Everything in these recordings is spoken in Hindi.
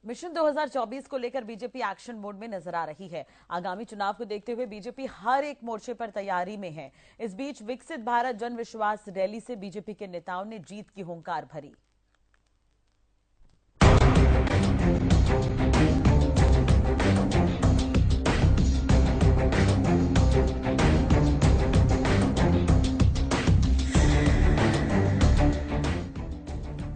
मिशन 2024 को लेकर बीजेपी एक्शन मोड में नजर आ रही है। आगामी चुनाव को देखते हुए बीजेपी हर एक मोर्चे पर तैयारी में है। इस बीच विकसित भारत जन विश्वास रैली से बीजेपी के नेताओं ने जीत की हुंकार भरी।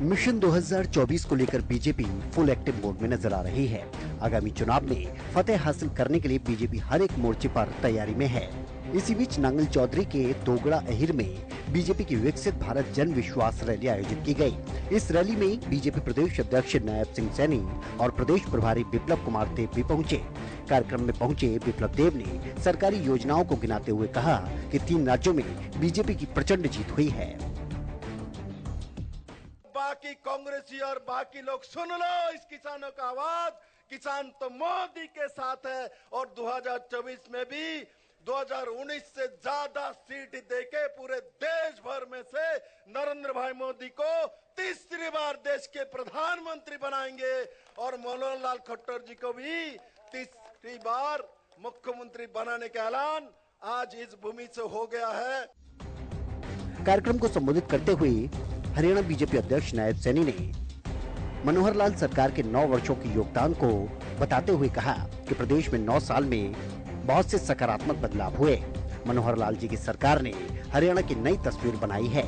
मिशन 2024 को लेकर बीजेपी फुल एक्टिव मोड में नजर आ रही है। आगामी चुनाव में फतेह हासिल करने के लिए बीजेपी हर एक मोर्चे पर तैयारी में है। इसी बीच नांगल चौधरी के तोगड़ा अहिर में बीजेपी की विकसित भारत जन विश्वास रैली आयोजित की गई। इस रैली में बीजेपी प्रदेश अध्यक्ष नायब सिंह सैनी और प्रदेश प्रभारी बिप्लब कुमार देव भी पहुंचे। कार्यक्रम में पहुंचे बिप्लब देव ने सरकारी योजनाओं को गिनाते हुए कहा कि 3 राज्यों में बीजेपी की प्रचंड जीत हुई है। बाकी कांग्रेसी और बाकी लोग सुन लो इस किसानों का आवाज। किसान तो मोदी के साथ है और 2024 में भी 2019 से ज्यादा सीट देके पूरे देश भर में से नरेंद्र भाई मोदी को तीसरी बार देश के प्रधानमंत्री बनाएंगे और मनोहर लाल खट्टर जी को भी तीसरी बार मुख्यमंत्री बनाने का ऐलान आज इस भूमि से हो गया है। कार्यक्रम को संबोधित करते हुए हरियाणा बीजेपी अध्यक्ष नायब सैनी ने मनोहर लाल सरकार के 9 वर्षों के योगदान को बताते हुए कहा कि प्रदेश में 9 साल में बहुत से सकारात्मक बदलाव हुए। मनोहर लाल जी की सरकार ने हरियाणा की नई तस्वीर बनाई है।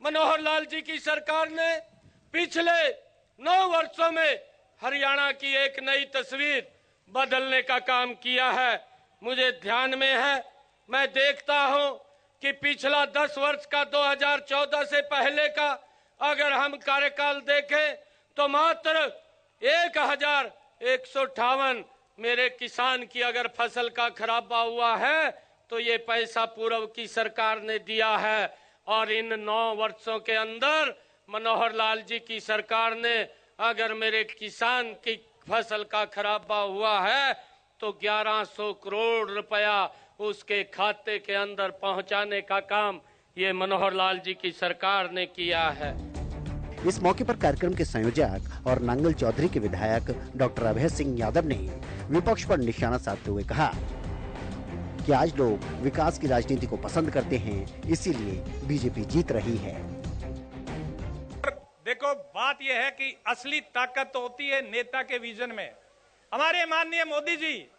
मनोहर लाल जी की सरकार ने पिछले 9 वर्षों में हरियाणा की एक नई तस्वीर बदलने का काम किया है। मुझे ध्यान में है, मैं देखता हूं कि पिछला 10 वर्ष का 2014 से पहले का अगर हम कार्यकाल देखें तो मात्र 1158 मेरे किसान की अगर फसल का खराबा हुआ है तो ये पैसा पूर्व की सरकार ने दिया है। और इन 9 वर्षों के अंदर मनोहर लाल जी की सरकार ने अगर मेरे किसान की फसल का खराबा हुआ है तो 1100 करोड़ रुपया उसके खाते के अंदर पहुंचाने का काम ये मनोहर लाल जी की सरकार ने किया है। इस मौके पर कार्यक्रम के संयोजक और नांगल चौधरी के विधायक डॉक्टर अभय सिंह यादव ने विपक्ष पर निशाना साधते हुए कहा कि आज लोग विकास की राजनीति को पसंद करते हैं, इसीलिए बीजेपी जीत रही है। देखो, बात यह है कि असली ताकत तो होती है नेता के विजन में। हमारे माननीय मोदी जी,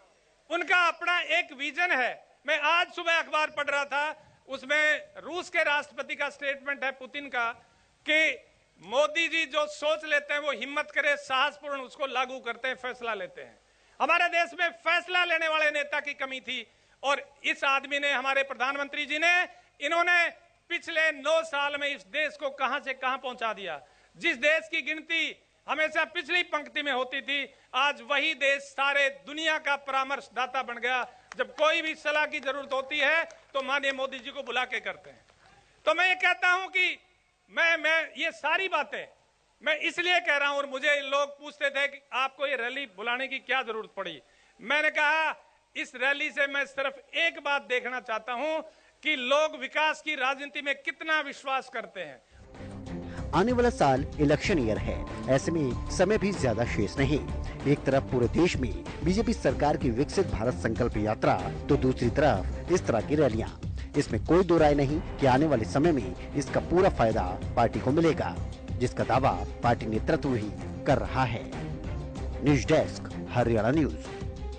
उनका अपना एक विजन है। मैं आज सुबह अखबार पढ़ रहा था, उसमें रूस के राष्ट्रपति का स्टेटमेंट है पुतिन का कि मोदी जी जो सोच लेते हैं वो हिम्मत करे, साहसपूर्ण उसको लागू करते हैं, फैसला लेते हैं। हमारे देश में फैसला लेने वाले नेता की कमी थी और इस आदमी ने, हमारे प्रधानमंत्री जी ने, इन्होंने पिछले 9 साल में इस देश को कहां से कहां पहुंचा दिया। जिस देश की गिनती हमेशा पिछली पंक्ति में होती थी, आज वही देश सारे दुनिया का परामर्शदाता बन गया। जब कोई भी सलाह की जरूरत होती है तो माननीय मोदी जी को बुला के करते हैं। तो मैं ये कहता हूं कि मैं ये सारी बातें मैं इसलिए कह रहा हूं, और मुझे लोग पूछते थे कि आपको ये रैली बुलाने की क्या जरूरत पड़ी। मैंने कहा इस रैली से मैं सिर्फ एक बात देखना चाहता हूं कि लोग विकास की राजनीति में कितना विश्वास करते हैं। आने वाला साल इलेक्शन ईयर है, ऐसे में समय भी ज्यादा शेष नहीं। एक तरफ पूरे देश में बीजेपी सरकार की विकसित भारत संकल्प यात्रा, तो दूसरी तरफ इस तरह की रैलियां। इसमें कोई दो राय नहीं कि आने वाले समय में इसका पूरा फायदा पार्टी को मिलेगा, जिसका दावा पार्टी नेतृत्व ही कर रहा है। News desk, Haryana news.